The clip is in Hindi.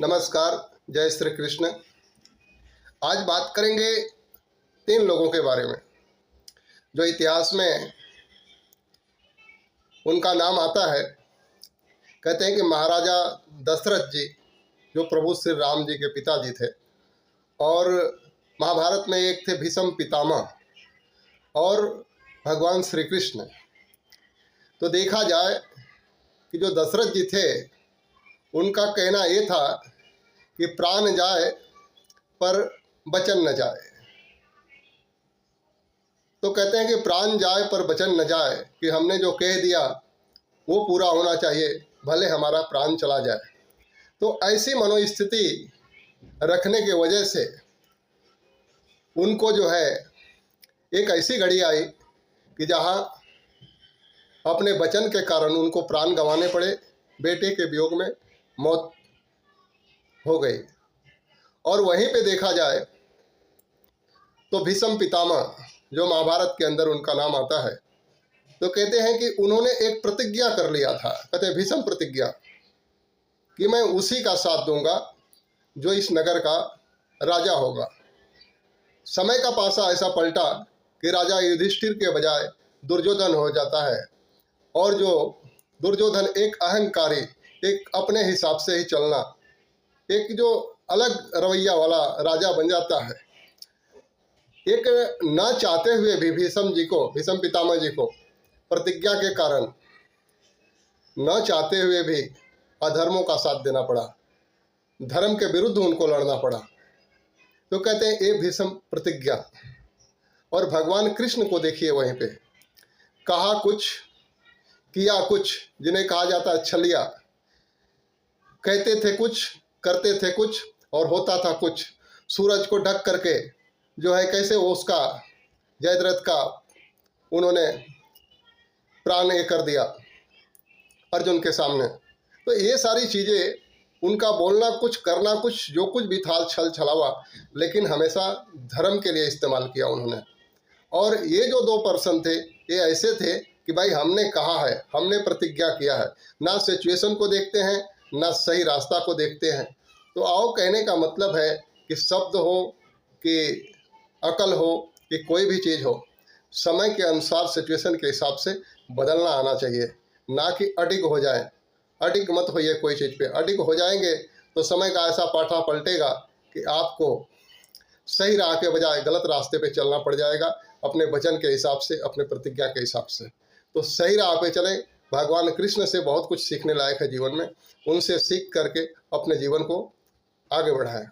नमस्कार, जय श्री कृष्ण। आज बात करेंगे 3 लोगों के बारे में जो इतिहास में उनका नाम आता है। कहते हैं कि महाराजा दशरथ जी जो प्रभु श्री राम जी के पिताजी थे, और महाभारत में एक थे भीष्म पितामह और भगवान श्री कृष्ण। तो देखा जाए कि जो दशरथ जी थे उनका कहना ये था कि प्राण जाए पर वचन न जाए। तो कहते हैं कि प्राण जाए पर वचन न जाए, कि हमने जो कह दिया वो पूरा होना चाहिए, भले हमारा प्राण चला जाए। तो ऐसी मनोस्थिति रखने की वजह से उनको जो है एक ऐसी घड़ी आई कि जहाँ अपने वचन के कारण उनको प्राण गंवाने पड़े। बेटे के वियोग में मौत हो गई। और वहीं पे देखा जाए तो भीष्म पितामह जो महाभारत के अंदर उनका नाम आता है, तो कहते हैं कि उन्होंने एक प्रतिज्ञा कर लिया था। कहते हैं भीष्म प्रतिज्ञा कि मैं उसी का साथ दूंगा जो इस नगर का राजा होगा। समय का पासा ऐसा पलटा कि राजा युधिष्ठिर के बजाय दुर्योधन हो जाता है, और जो दुर्योधन एक अहंकारी, एक अपने हिसाब से ही चलना, एक जो अलग रवैया वाला राजा बन जाता है। एक न चाहते हुए भी भीष्म पितामह जी को प्रतिज्ञा के कारण न चाहते हुए भी अधर्मों का साथ देना पड़ा, धर्म के विरुद्ध उनको लड़ना पड़ा। तो कहते हैं ये भीष्म प्रतिज्ञा। और भगवान कृष्ण को देखिए, वहीं पे कहा कुछ किया कुछ, जिन्हें कहा जाता है छलिया। कहते थे कुछ, करते थे कुछ, और होता था कुछ। सूरज को ढक करके जो है कैसे वो उसका जयद्रथ का उन्होंने प्राण ये कर दिया अर्जुन के सामने। तो ये सारी चीज़ें, उनका बोलना कुछ, करना कुछ, जो कुछ भी था छल छलावा, लेकिन हमेशा धर्म के लिए इस्तेमाल किया उन्होंने। और ये जो 2 पर्सन थे, ये ऐसे थे कि भाई हमने कहा है, हमने प्रतिज्ञा किया है, ना सिचुएशन को देखते हैं ना सही रास्ता को देखते हैं। तो आओ, कहने का मतलब है कि शब्द हो कि अकल हो कि कोई भी चीज़ हो, समय के अनुसार सिचुएशन के हिसाब से बदलना आना चाहिए, ना कि अडिग हो जाए। अडिग मत होइए कोई चीज़ पे। अडिग हो जाएंगे तो समय का ऐसा पाठा पलटेगा कि आपको सही राह के बजाय गलत रास्ते पे चलना पड़ जाएगा, अपने वचन के हिसाब से, अपने प्रतिज्ञा के हिसाब से। तो सही राह पे चलें। भगवान कृष्ण से बहुत कुछ सीखने लायक है जीवन में, उनसे सीख करके अपने जीवन को आगे बढ़ाएं।